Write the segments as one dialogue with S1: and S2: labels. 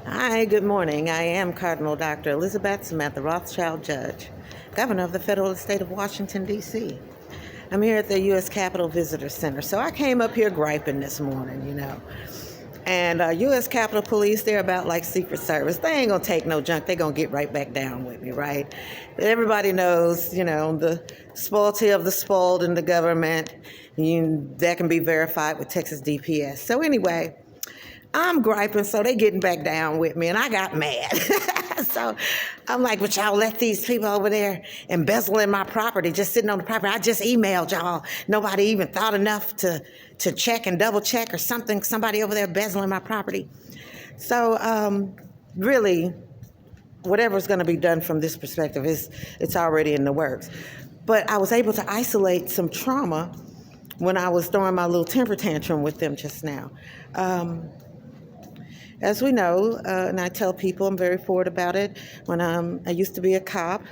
S1: Hi, good morning. I am Cardinal Dr. Elizabeth Samantha Rothschild Judge, Governor of the Federal State of Washington, D.C. I'm here at the U.S. Capitol Visitor Center. So I came up here griping this morning. And U.S. Capitol Police, they're about like Secret Service. They ain't going to take no junk. They're going to get right back down with me, right? Everybody knows, the spoilty of the spoiled in the government. That can be verified with Texas DPS. So anyway, I'm griping, so they getting back down with me, and I got mad. So I'm like, but y'all let these people over there embezzling my property, just sitting on the property. I just emailed y'all. Nobody even thought enough to check and double check or something. Somebody over there embezzling my property. So really, whatever's going to be done from this perspective it's already in the works. But I was able to isolate some trauma when I was throwing my little temper tantrum with them just now. As we know, and I tell people, I'm very forward about it, when I used to be a cop,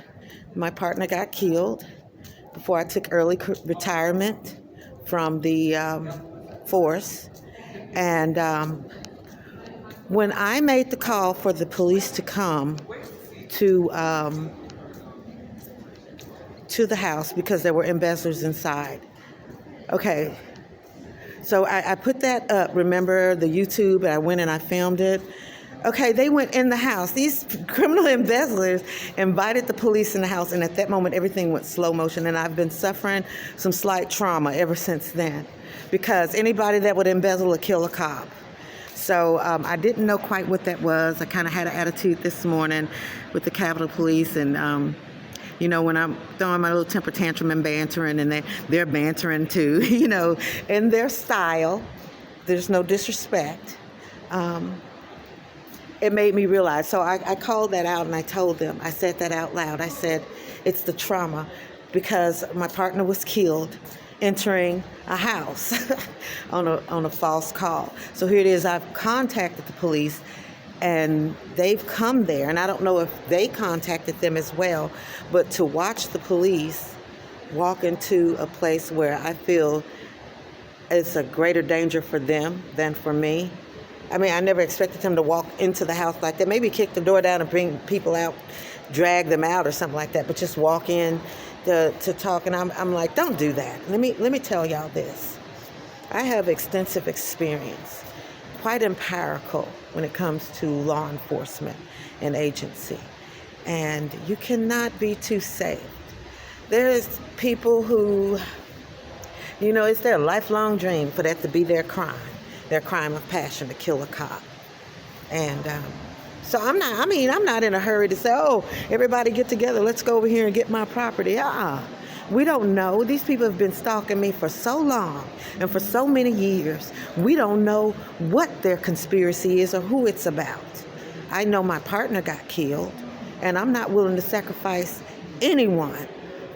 S1: my partner got killed before I took early retirement from the force. And when I made the call for the police to come to the house because there were embezzlers inside, okay, so I put that up, remember the YouTube, and I went and I filmed it. Okay, they went in the house. These criminal embezzlers invited the police in the house, and at that moment, everything went slow motion, and I've been suffering some slight trauma ever since then, because anybody that would embezzle would kill a cop. So I didn't know quite what that was. I kind of had an attitude this morning with the Capitol Police, and when I'm throwing my little temper tantrum and bantering, and they're bantering too, in their style. There's no disrespect. It made me realize. So I called that out, and I told them, I said that out loud. I said, it's the trauma, because my partner was killed entering a house on a false call. So here it is. I've contacted the police, and they've come there, and I don't know if they contacted them as well, but to watch the police walk into a place where I feel it's a greater danger for them than for me. I mean, I never expected them to walk into the house like that. Maybe kick the door down and bring people out, drag them out or something like that, but just walk in to talk. And I'm like, don't do that. Let me tell y'all this. I have extensive experience, quite empirical when it comes to law enforcement and agency. And you cannot be too safe. There's people who, it's their lifelong dream for that to be their crime of passion, to kill a cop. And so I'm not in a hurry to say, oh, everybody get together, let's go over here and get my property. We don't know. These people have been stalking me for so long and for so many years. We don't know what their conspiracy is or who it's about. I know my partner got killed, and I'm not willing to sacrifice anyone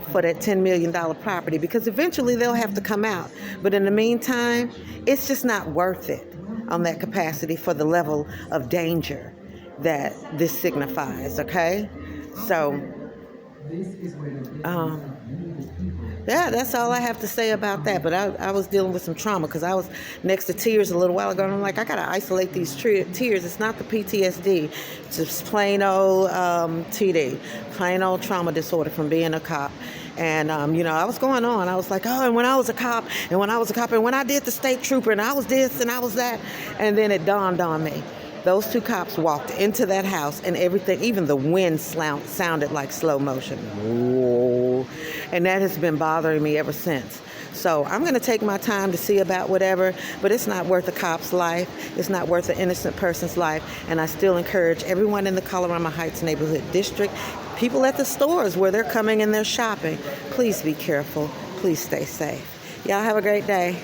S1: for that $10 million property, because eventually they'll have to come out. But in the meantime, it's just not worth it on that capacity for the level of danger that this signifies, okay? So, yeah, that's all I have to say about that. But I was dealing with some trauma, because I was next to tears a little while ago, and I'm like, I got to isolate these tears. It's not the PTSD. It's just plain old TD, plain old trauma disorder from being a cop. And, I was going on. I was like, oh, and when I was a cop, and when I did the state trooper, and I was this, and I was that. And then it dawned on me. Those two cops walked into that house, and everything, even the wind sounded like slow motion. Whoa. And that has been bothering me ever since. So I'm going to take my time to see about whatever, but it's not worth a cop's life. It's not worth an innocent person's life. And I still encourage everyone in the Colorado Heights neighborhood district, people at the stores where they're coming and they're shopping, please be careful. Please stay safe. Y'all have a great day.